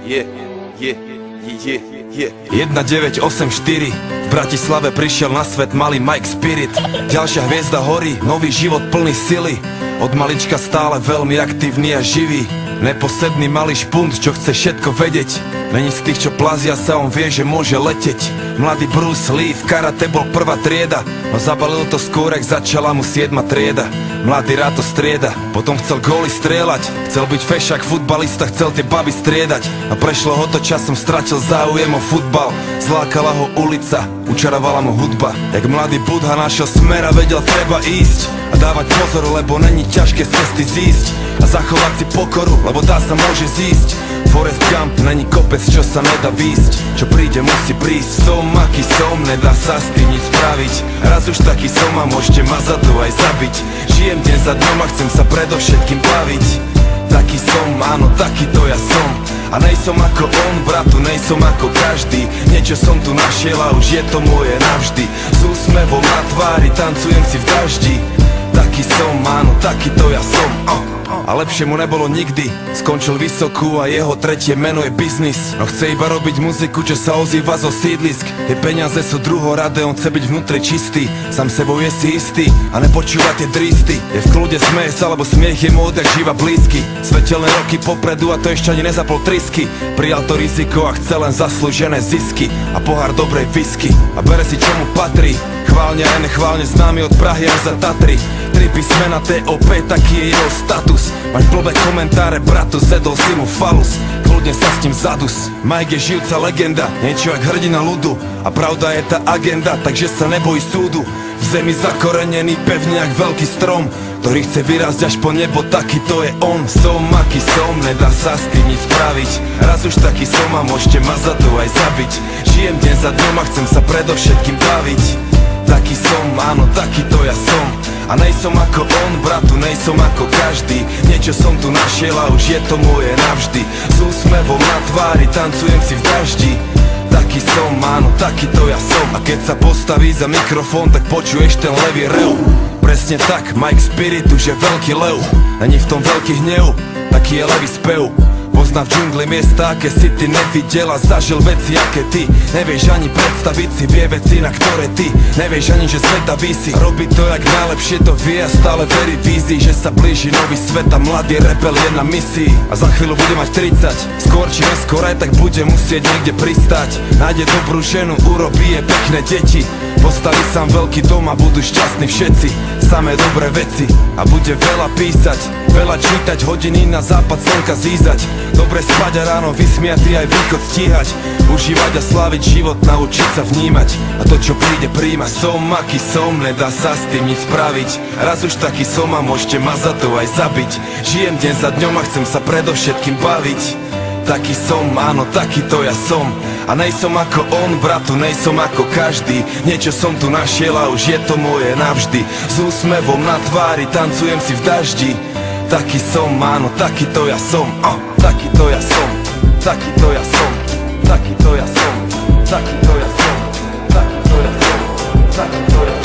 1984 v Bratislave prišiel na svet malý Mike Spirit. Ďalšia hviezda horí, nový život plný sily. Od malička stále veľmi aktívny a živý. Neposedný malý špunt, čo chce všetko vedieť. Není z tých, čo plazia sa, on vie, že môže leteť. Mladý Bruce Lee v karate bol prvá trieda, no zabalil to skôr, ak začala mu 7. trieda. Mladý rád to strieda, potom chcel góly strieľať. Chcel byť fešák, futbalista, chcel tie baby striedať. A prešlo ho to časom, stratil záujem o futbal. Zlákala ho ulica, učarovala mu hudba. Jak mladý Budha našiel smer a vedel, treba ísť a dávať pozor, lebo není ťažké z cesty zísť. A zachovať si pokoru, lebo tá sa môže zísť. Forrest Gump, není kopec, čo sa nedá výsť. Čo príde, musí prísť. Som, aký som, nedá sa s tým nič spraviť. Raz už taký som a môžete ma za to aj zabiť. Žijem deň za dňom a chcem sa predovšetkým baviť. Taký som, áno, takýto ja som. A nejsom ako on, bratu, nejsom ako každý. Niečo som tu našiel a už je to moje navždy. S úsmevom na tvári, tancujem si v daždi. Taký som, áno, takýto ja som. A lepšie mu nebolo nikdy. Skončil vysokú a jeho tretie meno je biznis. No chce iba robiť muziku, čo sa ozýva zo sídlisk. Tie peniaze sú druhoradé, on chce byť vnútri čistý. Sám sebou je si istý a nepočúva tie dristy. Je v kľude, smeje sa, lebo smiech je mu odjak živa blízky. Svetelné roky popredu a to ešte ani nezapol trysky. Prijal to riziko a chce len zaslúžené zisky a pohár dobrej whisky. A bere si čo mu patrí. Chválne aj nechválne známy od Prahy až za Tatry. 3 písmena TOP, taký je jeho status. Máš blbé komentáre, bratu, zedol si mu falus. Kľudne sa s ním zadus. Mike je žijúca legenda, niečo jak hrdina ľudu. A pravda je tá agenda, takže sa nebojí súdu. V zemi zakorenený pevne jak veľký strom, ktorý chce vyrásť až po nebo, taký to je on. Som, aký som, nedá sa s tým nič spraviť. Raz už taký som a môžete ma za to aj zabiť. Žijem deň za dňom a chcem sa predovšetkým baviť. Taký som, áno, takýto ja som. A nejsom ako on, bratu, nejsom ako každý. Niečo som tu našiel a už je to moje navždy. S úsmevom na tvári, tancujem si v daždi. Taký som, áno, takýto ja som. A keď sa postaví za mikrofón, tak počuješ ten levý rev. Presne tak, Mike Spirit už je veľký lev. Není v tom veľký hnev, taký je levý spev. Pozná v džungli miesta, aké si ty nevidel a zažil veci, aké ty nevieš ani predstaviť si, vie veci, na ktoré ty nevieš ani, že sveta visí. Robí to, jak najlepšie to vie a stále verí vízii, že sa blíži nový svet a mladý rebel je na misii. A za chvíľu bude mať 30, skôr či neskôr aj tak bude musieť niekde pristať. Nájde dobrú ženu, urobí je pekné deti. Postaví sám veľký dom a budú šťastní všetci. Samé dobré veci a bude veľa písať, veľa čítať, hodiny na západ slnka zízať. Dobre spať a ráno vysmiatý aj východ stíhať. Užívať a sláviť život, naučiť sa vnímať. A to čo príde príjma. Som, aký som, nedá sa s tým nič spraviť. Raz už taký som a môžete ma za to aj zabiť. Žijem deň za dňom a chcem sa predovšetkým baviť. Taký som, áno, takýto ja som. A nejsom ako on, bratu, nejsom ako každý. Niečo som tu našiel a už je to moje navždy. S úsmevom na tvári, tancujem si v daždi. Taký som, áno, takýto ja som. Takýto ja som. Takýto ja som. Takýto ja som. Takýto ja som. Takýto ja som. Takýto ja som.